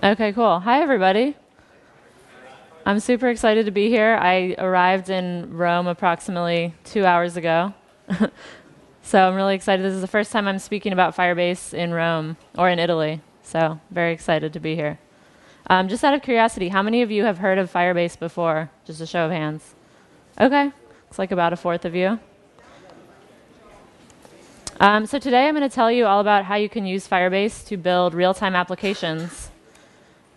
Okay, cool. Hi, everybody. I'm super excited to be here. I arrived in Rome approximately 2 hours ago. So I'm really excited. This is the first time I'm speaking about Firebase in Rome or in Italy. So very excited to be here. Just out of curiosity, how many of you have heard of Firebase before? Just a show of hands. Okay. Looks like about a fourth of you. So today I'm going to tell you all about how you can use Firebase to build real-time applications.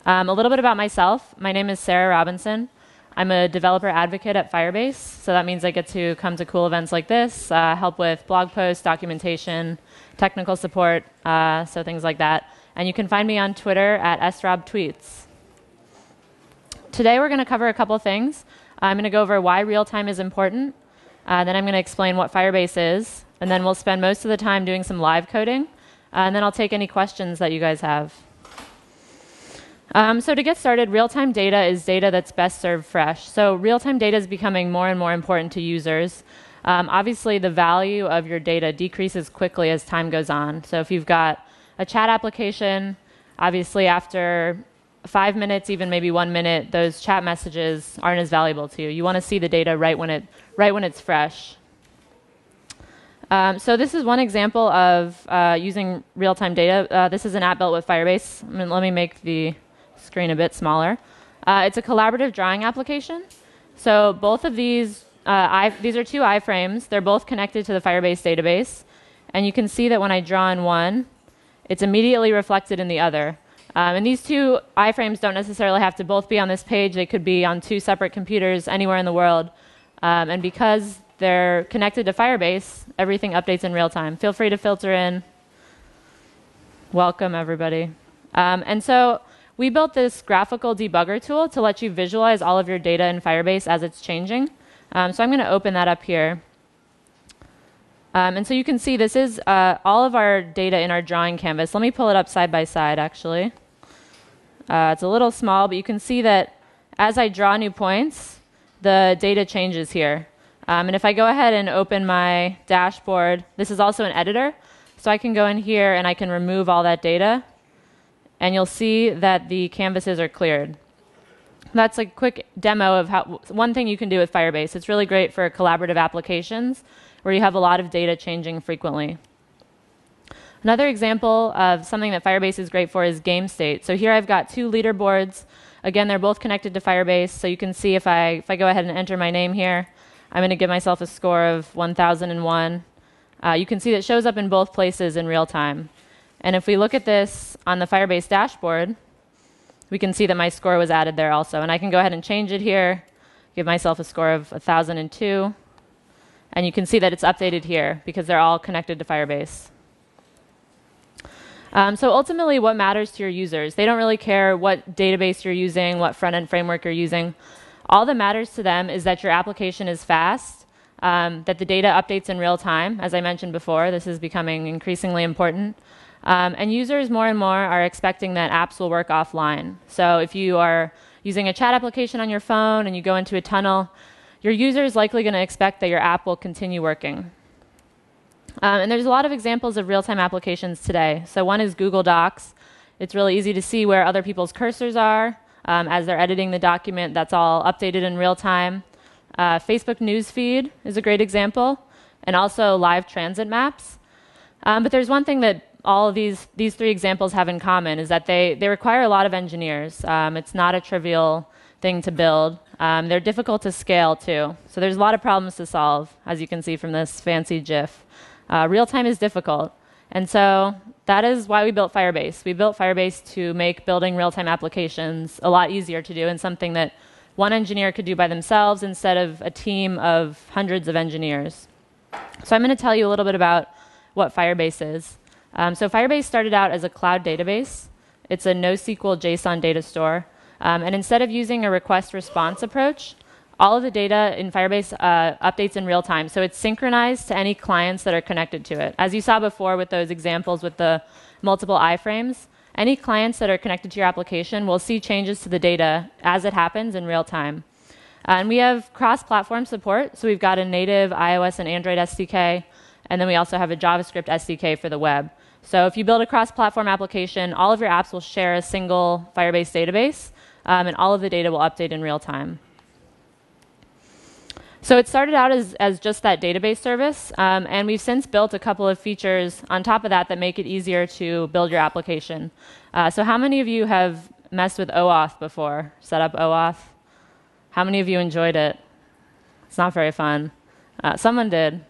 A little bit about myself. My name is Sara Robinson. I'm a developer advocate at Firebase, so that means I get to come to cool events like this, help with blog posts, documentation, technical support, so things like that. And you can find me on Twitter at srobtweets. Today we're going to cover a couple things. I'm going to go over why real-time is important. Then I'm going to explain what Firebase is. And then we'll spend most of the time doing some live coding. And then I'll take any questions that you guys have. So to get started, real-time data is data that's best served fresh. So real-time data is becoming more and more important to users. Obviously, the value of your data decreases quickly as time goes on. So if you've got a chat application, obviously after 5 minutes, even maybe 1 minute, those chat messages aren't as valuable to you. You want to see the data right when it's fresh. So this is one example of using real-time data. This is an app built with Firebase. Let me make the screen a bit smaller. It's a collaborative drawing application. So both of these are two iframes. They're both connected to the Firebase database. And you can see that when I draw in one, it's immediately reflected in the other. And these two iframes don't necessarily have to both be on this page. They could be on two separate computers anywhere in the world. And because they're connected to Firebase, everything updates in real time. Feel free to filter in. Welcome, everybody. And so we built this graphical debugger tool to let you visualize all of your data in Firebase as it's changing. So I'm going to open that up here. And so you can see this is all of our data in our drawing canvas. Let me pull it up side by side, actually. It's a little small, but you can see that as I draw new points, the data changes here. And if I go ahead and open my dashboard, this is also an editor. So I can go in here and I can remove all that data. And you'll see that the canvases are cleared. That's a quick demo of one thing you can do with Firebase. It's really great for collaborative applications where you have a lot of data changing frequently. Another example of something that Firebase is great for is GameState. So here I've got two leaderboards. Again, they're both connected to Firebase. So you can see if I go ahead and enter my name here, I'm going to give myself a score of 1001. You can see that it shows up in both places in real time. And if we look at this on the Firebase dashboard, we can see that my score was added there also. And I can go ahead and change it here, give myself a score of 1002. And you can see that it's updated here because they're all connected to Firebase. So ultimately, what matters to your users? They don't really care what database you're using, what front-end framework you're using. All that matters to them is that your application is fast, that the data updates in real time. As I mentioned before, this is becoming increasingly important. And users more and more are expecting that apps will work offline. So if you are using a chat application on your phone and you go into a tunnel, your user is likely going to expect that your app will continue working. And there's a lot of examples of real-time applications today. So one is Google Docs. It's really easy to see where other people's cursors are as they're editing the document. That's all updated in real time. Facebook Newsfeed is a great example, and also live transit maps. But there's one thing that all of these three examples have in common is that they require a lot of engineers. It's not a trivial thing to build. They're difficult to scale too. So there's a lot of problems to solve, as you can see from this fancy GIF. Real-time is difficult. And so that is why we built Firebase. We built Firebase to make building real-time applications a lot easier to do and something that one engineer could do by themselves instead of a team of hundreds of engineers. So I'm going to tell you a little bit about what Firebase is. So Firebase started out as a cloud database. It's a NoSQL JSON data store. And instead of using a request-response approach, all of the data in Firebase updates in real time. So it's synchronized to any clients that are connected to it. As you saw before with those examples with the multiple iframes, any clients that are connected to your application will see changes to the data as it happens in real time. And we have cross-platform support. So we've got a native iOS and Android SDK, And then we also have a JavaScript SDK for the web. So if you build a cross-platform application, all of your apps will share a single Firebase database, and all of the data will update in real time. So it started out as just that database service, and we've since built a couple of features on top of that that make it easier to build your application. So how many of you have messed with OAuth before, set up OAuth? How many of you enjoyed it? It's not very fun. Someone did.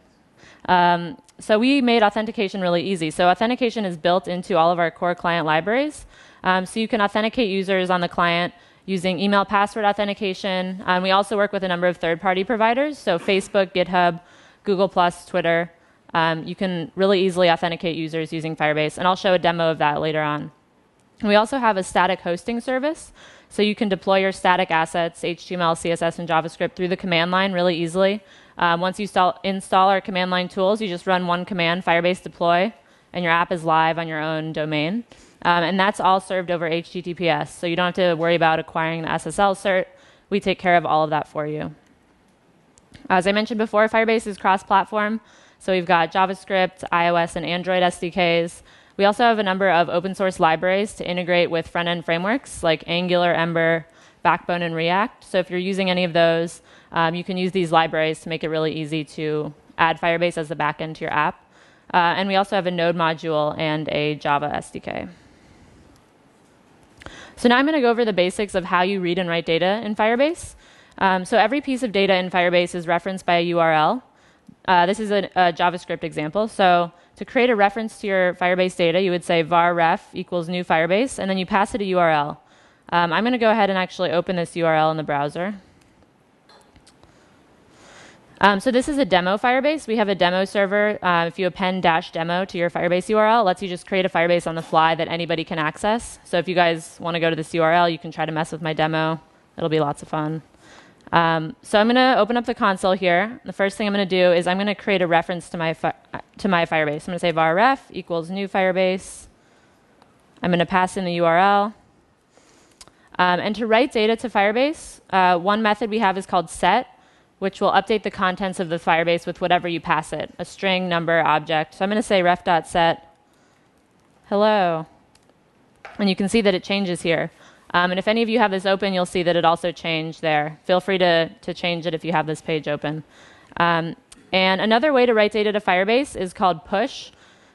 So we made authentication really easy. So authentication is built into all of our core client libraries. So you can authenticate users on the client using email password authentication. We also work with a number of third-party providers, so Facebook, GitHub, Google+, Twitter. You can really easily authenticate users using Firebase, and I'll show a demo of that later on. We also have a static hosting service, so you can deploy your static assets, HTML, CSS, and JavaScript through the command line really easily. Once you install our command line tools, you just run one command, Firebase deploy, and your app is live on your own domain. And that's all served over HTTPS, so you don't have to worry about acquiring the SSL cert. We take care of all of that for you. As I mentioned before, Firebase is cross-platform, so we've got JavaScript, iOS, and Android SDKs. We also have a number of open source libraries to integrate with front-end frameworks like Angular, Ember, Backbone, and React. So if you're using any of those, you can use these libraries to make it really easy to add Firebase as the backend to your app. And we also have a Node module and a Java SDK. So now I'm going to go over the basics of how you read and write data in Firebase. So every piece of data in Firebase is referenced by a URL. This is a JavaScript example. So to create a reference to your Firebase data, you would say var ref equals new Firebase, and then you pass it a URL. I'm going to go ahead and actually open this URL in the browser. So this is a demo Firebase. We have a demo server. If you append -demo to your Firebase URL, it lets you just create a Firebase on the fly that anybody can access. So if you guys want to go to this URL, you can try to mess with my demo. It'll be lots of fun. So I'm going to open up the console here. The first thing I'm going to do is I'm going to create a reference to my Firebase. I'm going to say var ref equals new Firebase. I'm going to pass in the URL. And to write data to Firebase, one method we have is called set, which will update the contents of the Firebase with whatever you pass it, a string, number, object. So I'm going to say ref.set hello. And you can see that it changes here. And if any of you have this open, you'll see that it also changed there. Feel free to change it if you have this page open. And another way to write data to Firebase is called push.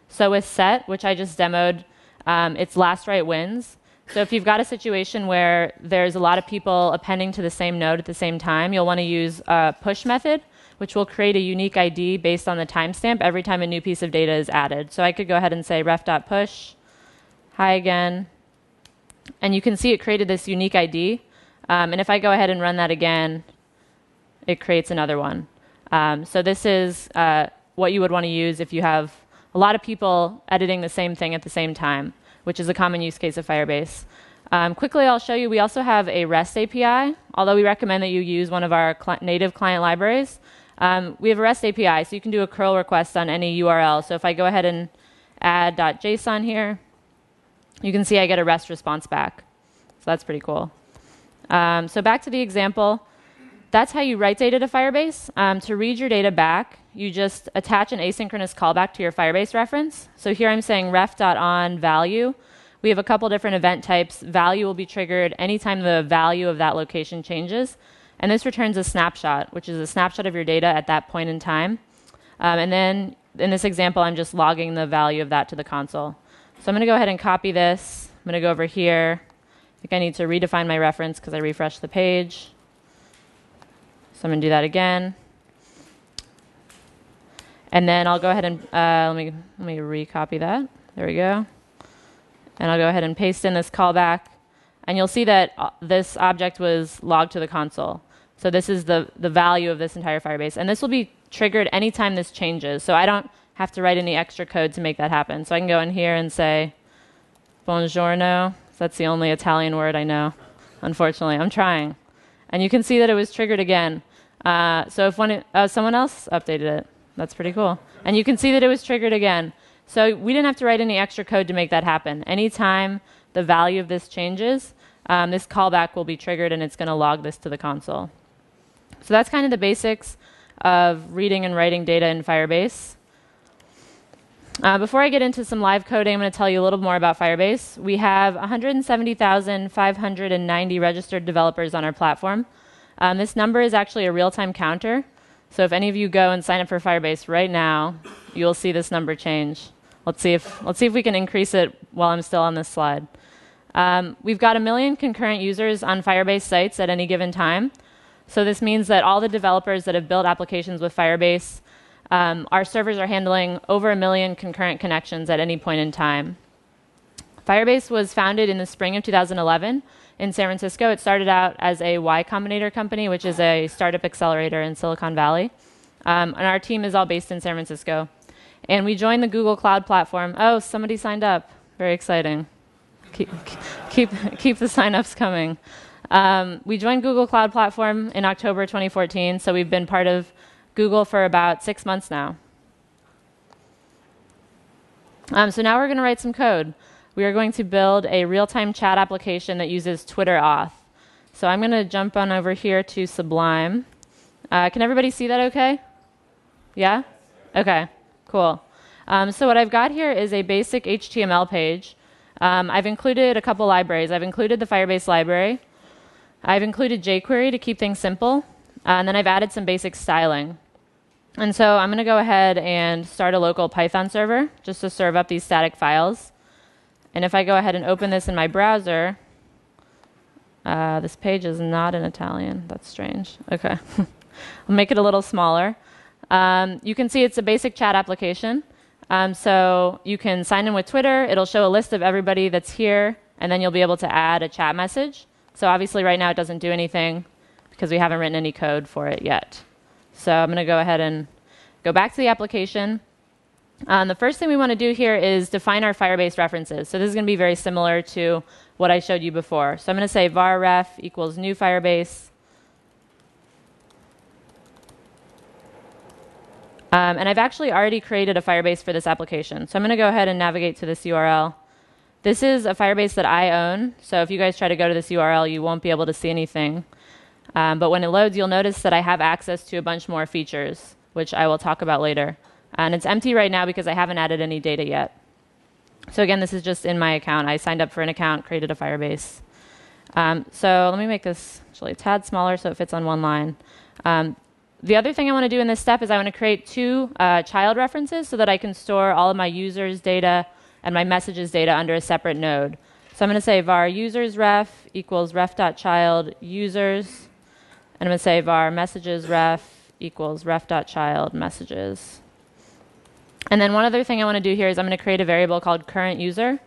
So with set, which I just demoed, it's last write wins. So if you've got a situation where there's a lot of people appending to the same node at the same time, you'll want to use a push method, which will create a unique ID based on the timestamp every time a new piece of data is added. So I could go ahead and say ref.push, hi again. And you can see it created this unique ID. And if I go ahead and run that again, it creates another one. So this is what you would want to use if you have a lot of people editing the same thing at the same time, which is a common use case of Firebase. Quickly, I'll show you, we also have a REST API, although we recommend that you use one of our native client libraries. We have a REST API, so you can do a curl request on any URL. So if I go ahead and add .json here, you can see I get a REST response back. So that's pretty cool. So back to the example. That's how you write data to Firebase. To read your data back, you just attach an asynchronous callback to your Firebase reference. So here I'm saying ref.onValue. We have a couple different event types. Value will be triggered anytime the value of that location changes. And this returns a snapshot, which is a snapshot of your data at that point in time. And then in this example, I'm just logging the value of that to the console. So I'm going to go ahead and copy this. I'm going to go over here. I think I need to redefine my reference because I refreshed the page. So I'm going to do that again. And then I'll go ahead and let me recopy that. There we go. And I'll go ahead and paste in this callback. And you'll see that this object was logged to the console. So this is the value of this entire Firebase. And this will be triggered anytime this changes. So I don't have to write any extra code to make that happen. So I can go in here and say buongiorno. That's the only Italian word I know. Unfortunately, I'm trying. And you can see that it was triggered again. So if someone else updated it. That's pretty cool. And you can see that it was triggered again. So we didn't have to write any extra code to make that happen. Anytime the value of this changes, this callback will be triggered and it's going to log this to the console. So that's kind of the basics of reading and writing data in Firebase. Before I get into some live coding, I'm going to tell you a little more about Firebase. We have 170,590 registered developers on our platform. This number is actually a real-time counter. So if any of you go and sign up for Firebase right now, you'll see this number change. Let's see if we can increase it while I'm still on this slide. We've got 1 million concurrent users on Firebase sites at any given time. So this means that all the developers that have built applications with Firebase, our servers are handling over 1 million concurrent connections at any point in time. Firebase was founded in the spring of 2011 in San Francisco. It started out as a Y Combinator company, which is a startup accelerator in Silicon Valley. And our team is all based in San Francisco. And we joined the Google Cloud Platform. Oh, somebody signed up. Very exciting. Keep the signups coming. We joined Google Cloud Platform in October 2014, so we've been part of Google for about 6 months now. So now we're going to write some code. We are going to build a real-time chat application that uses Twitter auth. So I'm going to jump on over here to Sublime. Can everybody see that okay? Yeah? Okay, cool. So what I've got here is a basic HTML page. I've included a couple libraries. I've included the Firebase library. I've included jQuery to keep things simple. And then I've added some basic styling. And so I'm going to go ahead and start a local Python server just to serve up these static files. And if I go ahead and open this in my browser, this page is not in Italian. That's strange. Okay. I'll make it a little smaller. You can see it's a basic chat application. So you can sign in with Twitter. It'll show a list of everybody that's here, and then you'll be able to add a chat message. So obviously right now it doesn't do anything because we haven't written any code for it yet. So I'm going to go ahead and go back to the application. The first thing we want to do here is define our Firebase references. So this is going to be very similar to what I showed you before. So I'm going to say var ref equals new Firebase. And I've actually already created a Firebase for this application. So I'm going to go ahead and navigate to this URL. This is a Firebase that I own. So if you guys try to go to this URL, you won't be able to see anything. But when it loads, you'll notice that I have access to a bunch more features, which I will talk about later. And it's empty right now because I haven't added any data yet. So again, this is just in my account. I signed up for an account, created a Firebase. So let me make this actually a tad smaller so it fits on one line. The other thing I want to do in this step is I want to create 2 child references so that I can store all of my users' data and my messages data under a separate node. So I'm going to say var users ref equals ref.child users. And I'm going to say var messages ref equals ref.child messages. And then one other thing I want to do here is I'm going to create a variable called current user.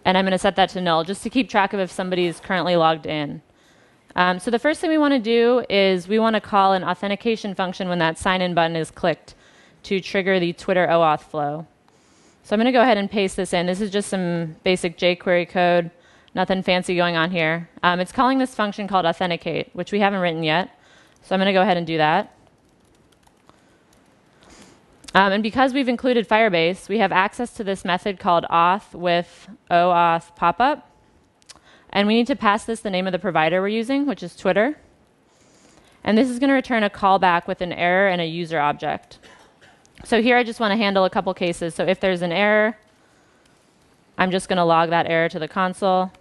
And I'm going to set that to null just to keep track of if somebody is currently logged in. So the first thing we want to do is we want to call an authentication function when that sign-in button is clicked to trigger the Twitter OAuth flow. So I'm going to go ahead and paste this in. This is just some basic jQuery code, nothing fancy going on here. It's calling this function called authenticate, which we haven't written yet. So I'm going to go ahead and do that. And because we've included Firebase, we have access to this method called auth with OAuth popup. And we need to pass this the name of the provider we're using, which is Twitter. And this is going to return a callback with an error and a user object. So here I just want to handle a couple cases. So if there's an error, I'm just going to log that error to the console.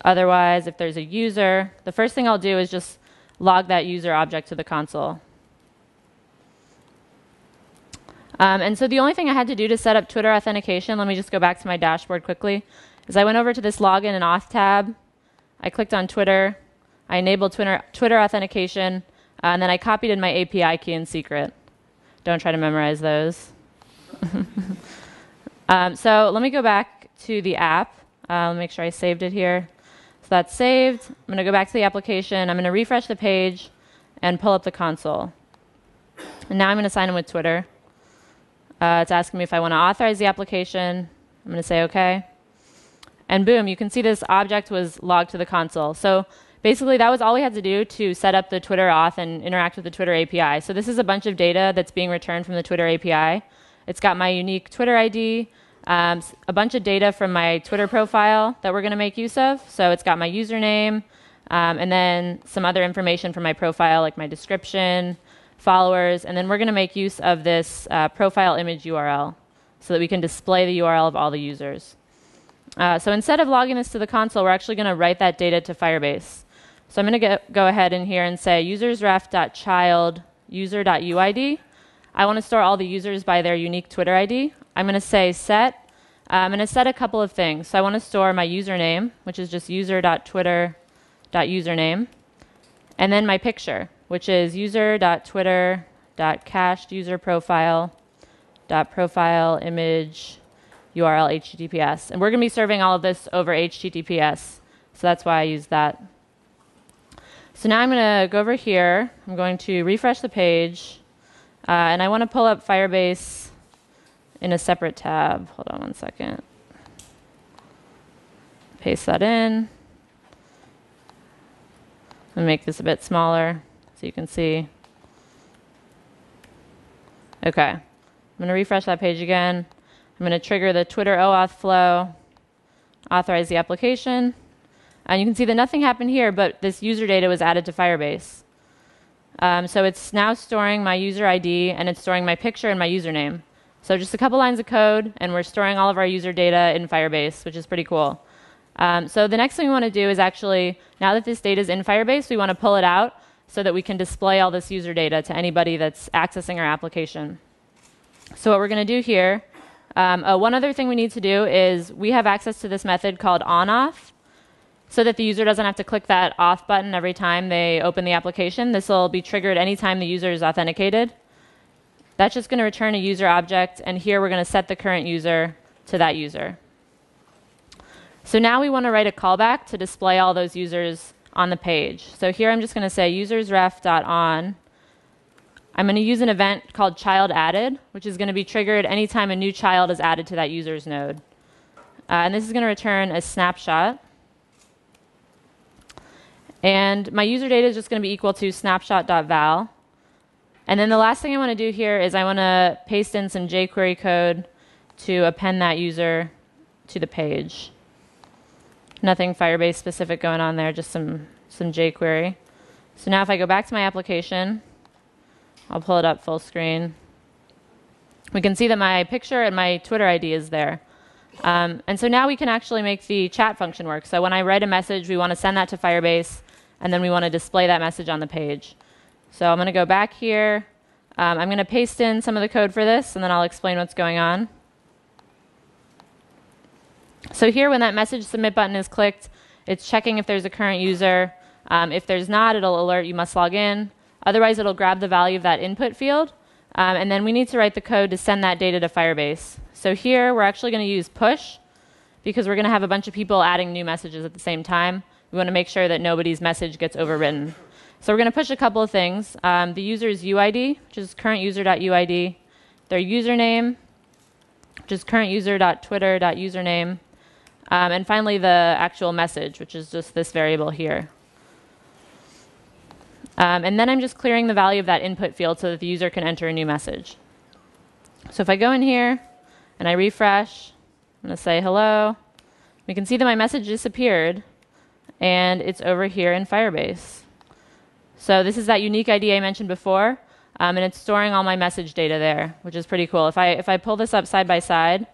Otherwise, if there's a user, the first thing I'll do is just log that user object to the console. And so the only thing I had to do to set up Twitter authentication, let me just go back to my dashboard quickly, is I went over to this login and auth tab. I clicked on Twitter. I enabled Twitter authentication. And then I copied in my API key and secret. Don't try to memorize those. So let me go back to the app. Let me make sure I saved it here. So that's saved. I'm going to go back to the application. I'm going to refresh the page and pull up the console. And now I'm going to sign in with Twitter. It's asking me if I want to authorize the application. I'm going to say OK. And boom, you can see this object was logged to the console. So basically, that was all we had to do to set up the Twitter auth and interact with the Twitter API. So this is a bunch of data that's being returned from the Twitter API. It's got my unique Twitter ID, a bunch of data from my Twitter profile that we're going to make use of. So it's got my username, and then some other information from my profile, like my description, followers, and then we're going to make use of this profile image URL so that we can display the URL of all the users. So instead of logging this to the console, we're actually going to write that data to Firebase. So I'm going to go ahead in here and say usersref.child user.uid. I want to store all the users by their unique Twitter ID. I'm going to say set. I'm going to set a couple of things. So I want to store my username, which is just user.twitter.username, and then my picture, which is user.twitter.cached.user.profile.profile image URL HTTPS. And we're going to be serving all of this over HTTPS. So that's why I use that. So now I'm going to go over here. I'm going to refresh the page. And I want to pull up Firebase in a separate tab. Hold on one second. Paste that in. And make this a bit smaller so you can see. Okay. I'm going to refresh that page again. I'm going to trigger the Twitter OAuth flow, authorize the application. And you can see that nothing happened here, but this user data was added to Firebase. So it's now storing my user ID, and it's storing my picture and my username. So just a couple lines of code, and we're storing all of our user data in Firebase, which is pretty cool. So the next thing we want to do is actually, now that this data is in Firebase, we want to pull it out so that we can display all this user data to anybody that's accessing our application. So what we're going to do here, one other thing we need to do is we have access to this method called Onoff, so that the user doesn't have to click that auth button every time they open the application. This will be triggered anytime the user is authenticated. That's just going to return a user object, and here we're going to set the current user to that user. So now we want to write a callback to display all those users on the page. So here I'm just going to say usersref.on. I'm going to use an event called child added, which is going to be triggered anytime a new child is added to that user's node. And this is going to return a snapshot. And my user data is just going to be equal to snapshot.val. And then the last thing I want to do here is I want to paste in some jQuery code to append that user to the page. Nothing Firebase specific going on there, just some jQuery. So now if I go back to my application, I'll pull it up full screen. We can see that my picture and my Twitter ID is there. And so now we can actually make the chat function work. So when I write a message, we want to send that to Firebase, and then we want to display that message on the page. So I'm going to go back here. I'm going to paste in some of the code for this, and then I'll explain what's going on. So here, when that message submit button is clicked, it's checking if there's a current user. If there's not, it'll alert you must log in. Otherwise, it'll grab the value of that input field. And then we need to write the code to send that data to Firebase. So here, we're actually going to use push, because we're going to have a bunch of people adding new messages at the same time. We want to make sure that nobody's message gets overwritten. So we're going to push a couple of things. The user's UID, which is current user.uid, their username, which is current user.twitter.username, and finally the actual message, which is just this variable here. And then I'm just clearing the value of that input field so that the user can enter a new message. So if I go in here and I refresh, I'm going to say hello. We can see that my message disappeared, and it's over here in Firebase. So this is that unique ID I mentioned before, and it's storing all my message data there, which is pretty cool. If I pull this up side by side,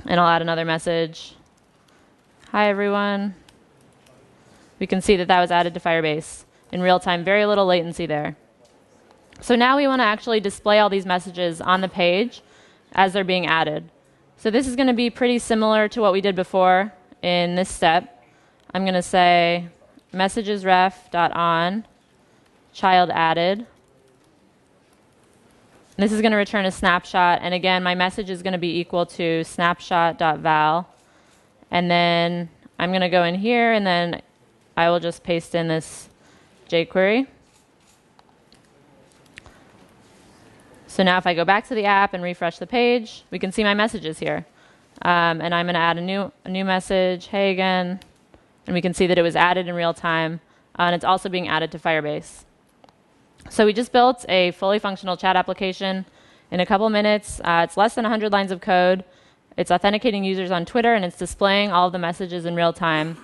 and I'll add another message. Hi, everyone. We can see that that was added to Firebase in real time, very little latency there. So now we want to actually display all these messages on the page as they're being added. So this is going to be pretty similar to what we did before in this step. I'm going to say messagesref.on child added. This is going to return a snapshot, and again, my message is going to be equal to snapshot.val. And then I'm going to go in here, and then I will just paste in this jQuery. So now if I go back to the app and refresh the page, we can see my messages here. And I'm going to add a new message, hey again, and we can see that it was added in real time, and it's also being added to Firebase. So we just built a fully functional chat application in a couple minutes. It's less than 100 lines of code. It's authenticating users on Twitter, and it's displaying all of the messages in real time.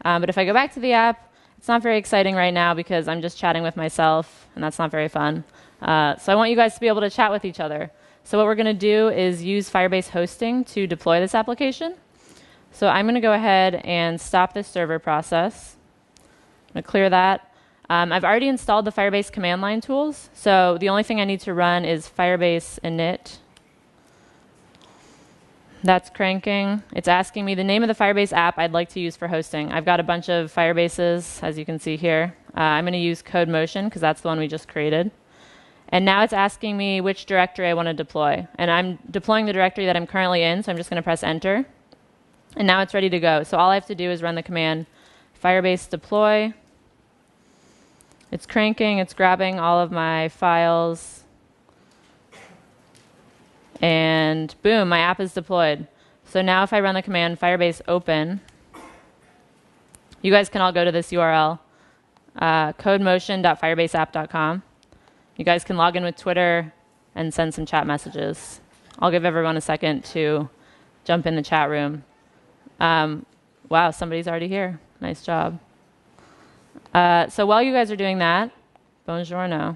But if I go back to the app, It's not very exciting right now because I'm just chatting with myself, and that's not very fun. So I want you guys to be able to chat with each other. So what we're going to do is use Firebase hosting to deploy this application. So I'm going to go ahead and stop this server process. I'm going to clear that. I've already installed the Firebase command line tools. So the only thing I need to run is Firebase init. That's cranking. It's asking me the name of the Firebase app I'd like to use for hosting. I've got a bunch of Firebases, as you can see here. I'm going to use Codemotion because that's the one we just created. And now it's asking me which directory I want to deploy. And I'm deploying the directory that I'm currently in, so I'm just going to press enter. And now it's ready to go. So all I have to do is run the command Firebase deploy. It's cranking. It's grabbing all of my files. And boom, my app is deployed. So now if I run the command Firebase open, you guys can all go to this URL, codemotion.firebaseapp.com. You guys can log in with Twitter and send some chat messages. I'll give everyone a second to jump in the chat room. Wow, somebody's already here. Nice job. So while you guys are doing that, buongiorno.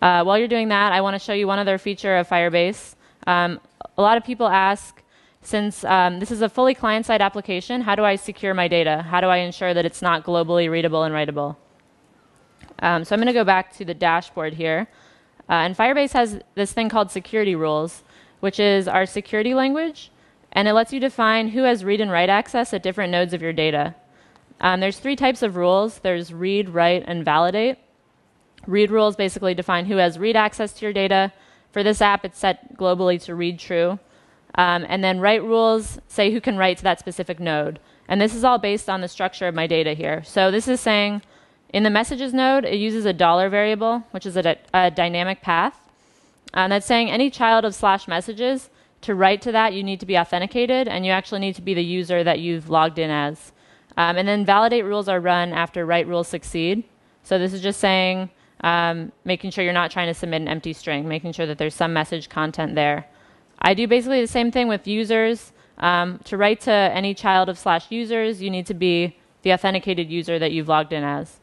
While you're doing that, I want to show you one other feature of Firebase. A lot of people ask, since this is a fully client-side application, how do I secure my data? How do I ensure that it's not globally readable and writable? So I'm going to go back to the dashboard here. And Firebase has this thing called security rules, which is our security language. And it lets you define who has read and write access at different nodes of your data. There's 3 types of rules. There's read, write, and validate. Read rules basically define who has read access to your data. For this app, it's set globally to read true. And then write rules say who can write to that specific node. And this is all based on the structure of my data here. So this is saying in the messages node, it uses a $ variable, which is a dynamic path. And that's saying any child of /messages, to write to that, you need to be authenticated, and you actually need to be the user that you've logged in as. And then validate rules are run after write rules succeed. So this is just saying, making sure you're not trying to submit an empty string, making sure that there's some message content there. I do basically the same thing with users. To write to any child of /users, you need to be the authenticated user that you've logged in as.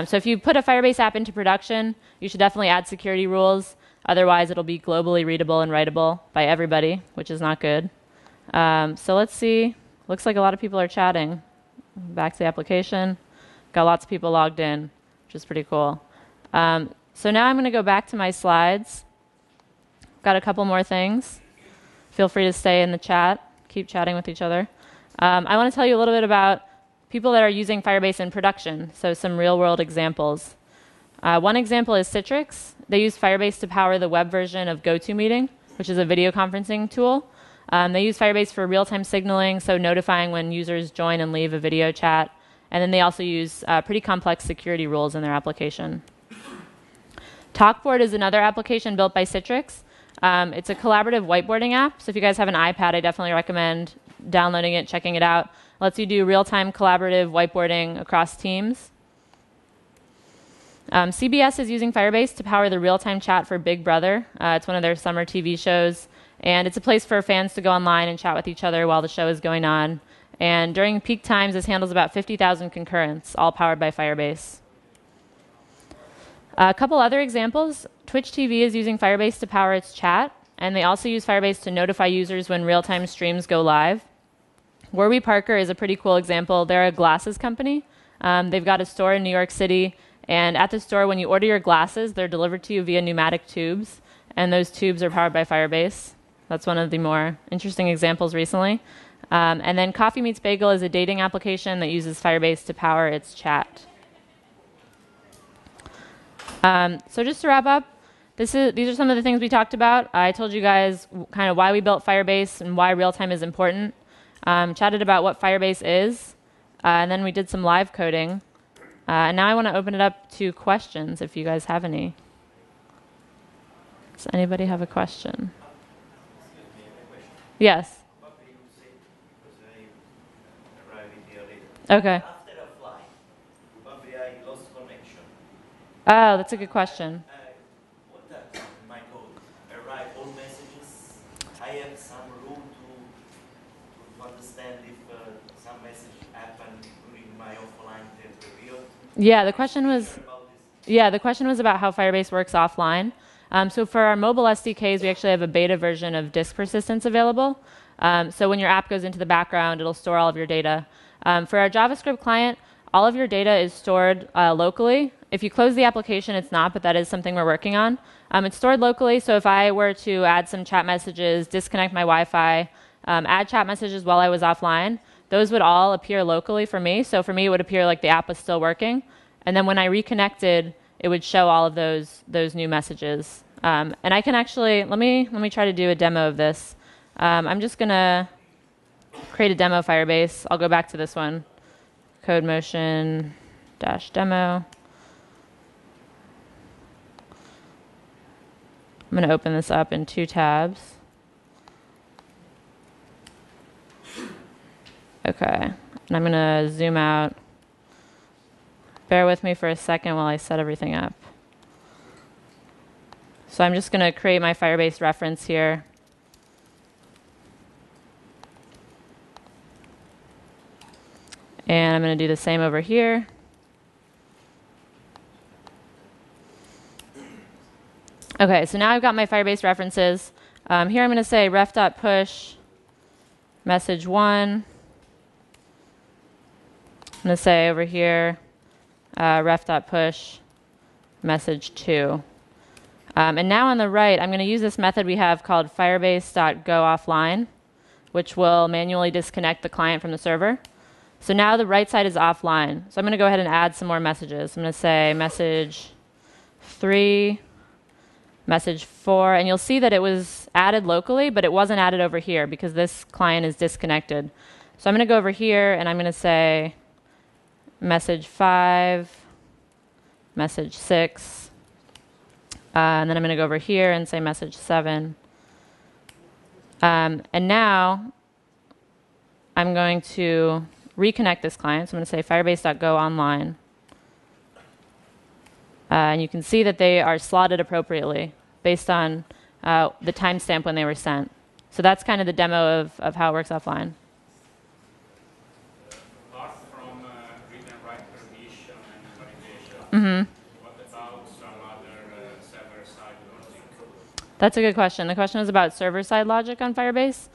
So if you put a Firebase app into production, you should definitely add security rules. Otherwise, it'll be globally readable and writable by everybody, which is not good. So let's see. Looks like a lot of people are chatting. Back to the application. Got lots of people logged in, which is pretty cool. So now I'm going to go back to my slides. Got a couple more things. Feel free to stay in the chat. Keep chatting with each other. I want to tell you a little bit about people that are using Firebase in production, so some real-world examples. One example is Citrix. They use Firebase to power the web version of GoToMeeting, which is a video conferencing tool. They use Firebase for real-time signaling, so notifying when users join and leave a video chat. And then they also use pretty complex security rules in their application. Talkboard is another application built by Citrix. It's a collaborative whiteboarding app, so if you guys have an iPad, I definitely recommend downloading it, checking it out. Lets you do real-time collaborative whiteboarding across teams. CBS is using Firebase to power the real-time chat for Big Brother. It's one of their summer TV shows, and it's a place for fans to go online and chat with each other while the show is going on. And during peak times, this handles about 50,000 concurrents, all powered by Firebase. A couple other examples. Twitch TV is using Firebase to power its chat, and they also use Firebase to notify users when real-time streams go live. Warby Parker is a pretty cool example. They're a glasses company. They've got a store in New York City, and at the store, when you order your glasses, they're delivered to you via pneumatic tubes, and those tubes are powered by Firebase. That's one of the more interesting examples recently. And then Coffee Meets Bagel is a dating application that uses Firebase to power its chat. So just to wrap up, these are some of the things we talked about. I told you guys kind of why we built Firebase and why real-time is important. Chatted about what Firebase is, and then we did some live coding. And now I want to open it up to questions if you guys have any. Does anybody have a question? Yes. Okay. After a flight, probably I lost connection. Oh, that's a good question. What does my code arrive all messages? I have some room to to understand if some message happened during my offline period. Yeah, the question was. Yeah, the question was about how Firebase works offline. So for our mobile SDKs, we actually have a beta version of disk persistence available. So when your app goes into the background, it'll store all of your data. For our JavaScript client, all of your data is stored locally. If you close the application, it's not, but that is something we're working on. It's stored locally, so if I were to add some chat messages, disconnect my Wi-Fi, add chat messages while I was offline, those would all appear locally for me. So for me, it would appear like the app was still working. And then when I reconnected, it would show all of those new messages. And I can actually, let me try to do a demo of this. I'm just going to create a demo of Firebase. I'll go back to this one, Codemotion-demo. I'm going to open this up in 2 tabs. Okay, and I'm going to zoom out. Bear with me for a second while I set everything up. So I'm just going to create my Firebase reference here. And I'm going to do the same over here. Okay, so now I've got my Firebase references. Here I'm going to say ref.push message 1. I'm going to say over here ref.push message 2. And now on the right, I'm going to use this method we have called Firebase.Go Offline, which will manually disconnect the client from the server. So now the right side is offline. So I'm going to go ahead and add some more messages. I'm going to say message 3, message 4, and you'll see that it was added locally, but it wasn't added over here because this client is disconnected. So I'm going to go over here and I'm going to say message 5, message 6, and then I'm going to go over here and say message 7. And now I'm going to reconnect this client. So I'm going to say Firebase.Go Online. And you can see that they are slotted appropriately based on the timestamp when they were sent. So that's kind of the demo of how it works offline. Apart from read and write permission and validation, what about some other server-side logic? That's a good question. The question was about server-side logic on Firebase.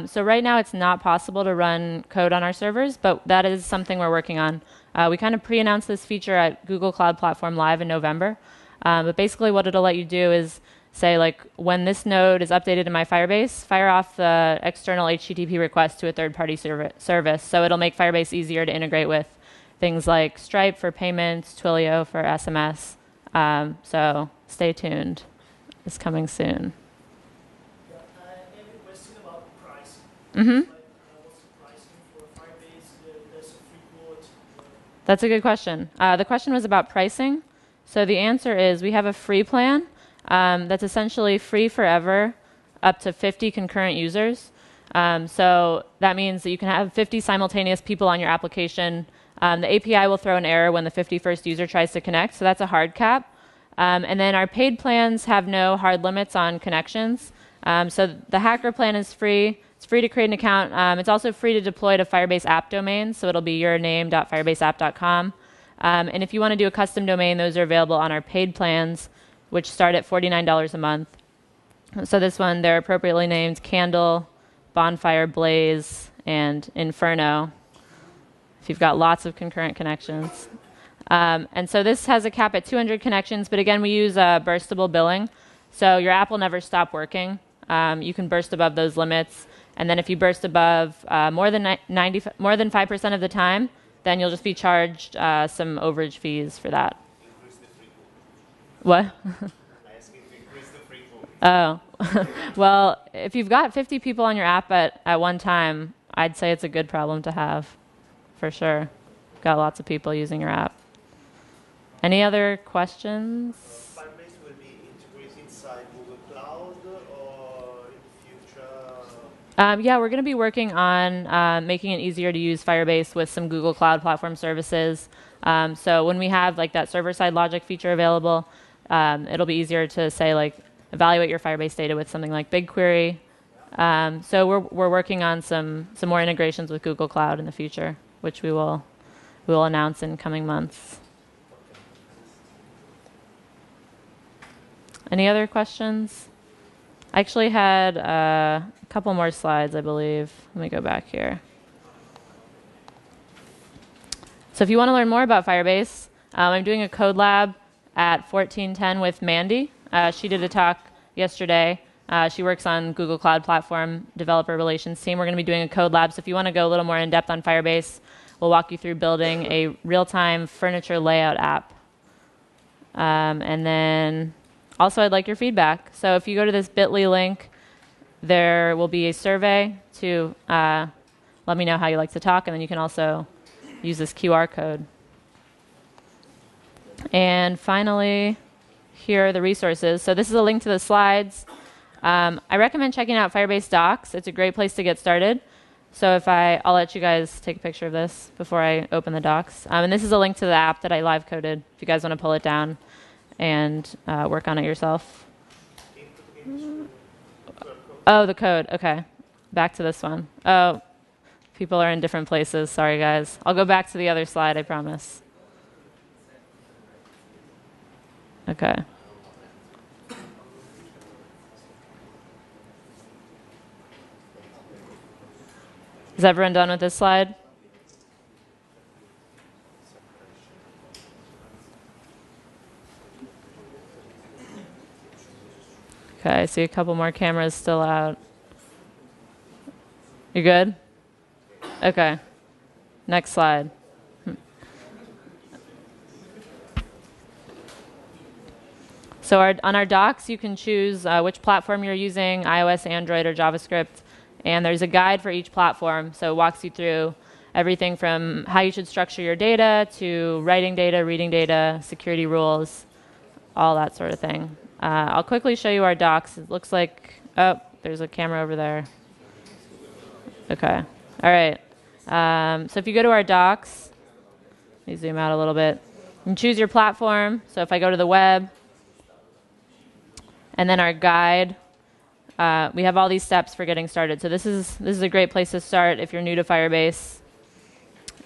So right now it's not possible to run code on our servers, but that is something we're working on. We kind of pre-announced this feature at Google Cloud Platform Live in November. But basically what it'll let you do is say, like, when this node is updated in my Firebase, fire off the external HTTP request to a third-party service. So it'll make Firebase easier to integrate with things like Stripe for payments, Twilio for SMS. So stay tuned. It's coming soon. I have a question about pricing. Mm-hmm. What's the pricing for Firebase? There's a free quote. That's a good question. The question was about pricing. So the answer is we have a free plan that's essentially free forever, up to 50 concurrent users. So that means that you can have 50 simultaneous people on your application. The API will throw an error when the 51st user tries to connect, so that's a hard cap. And then our paid plans have no hard limits on connections. So the hacker plan is free. It's free to create an account. It's also free to deploy to Firebase app domains, so it'll be yourname.firebaseapp.com. And if you want to do a custom domain, those are available on our paid plans, which start at $49 a month. So this one, they're appropriately named Candle, Bonfire, Blaze, and Inferno, if you've got lots of concurrent connections. And so this has a cap at 200 connections, but again, we use burstable billing. So your app will never stop working. You can burst above those limits. And then if you burst above more than 5% of the time, then you'll just be charged some overage fees for that. What? Oh, well, if you've got 50 people on your app at one time, I'd say it's a good problem to have, for sure. Got lots of people using your app. Any other questions? Firebase will be integrated inside Google Cloud or in the future? Yeah, we're going to be working on making it easier to use Firebase with some Google Cloud Platform services. So when we have like that server-side logic feature available, it'll be easier to say, like, evaluate your Firebase data with something like BigQuery. So we're working on some more integrations with Google Cloud in the future, which we will announce in coming months. Any other questions? I actually had a couple more slides, I believe. Let me go back here. So if you want to learn more about Firebase, I'm doing a code lab at 1410 with Mandy. She did a talk yesterday. She works on Google Cloud Platform Developer Relations team. We're going to be doing a code lab. So if you want to go a little more in depth on Firebase, we'll walk you through building a real-time furniture layout app. And then also I'd like your feedback. So if you go to this bit.ly link, there will be a survey to let me know how you like to talk, and then you can also use this QR code. And finally, here are the resources. So this is a link to the slides. I recommend checking out Firebase Docs. It's a great place to get started. So I'll let you guys take a picture of this before I open the docs. And this is a link to the app that I live coded if you guys want to pull it down and work on it yourself. Oh, the code. Okay. Back to this one. Oh, people are in different places. Sorry, guys. I'll go back to the other slide, I promise. Okay. Is everyone done with this slide? Okay, I see a couple more cameras still out. You good? Okay. Next slide. So on our docs, you can choose which platform you're using, iOS, Android, or JavaScript. And there's a guide for each platform. So it walks you through everything from how you should structure your data to writing data, reading data, security rules, all that sort of thing. I'll quickly show you our docs. It looks like, oh, there's a camera over there. Okay. All right. So if you go to our docs, let me zoom out a little bit. You can choose your platform. So if I go to the web, and then our guide, we have all these steps for getting started. So this is a great place to start if you're new to Firebase.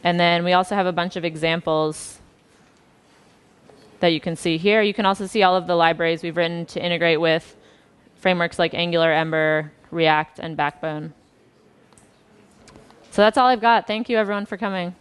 And then we also have a bunch of examples that you can see here. You can also see all of the libraries we've written to integrate with frameworks like Angular, Ember, React, and Backbone. So that's all I've got. Thank you, everyone, for coming.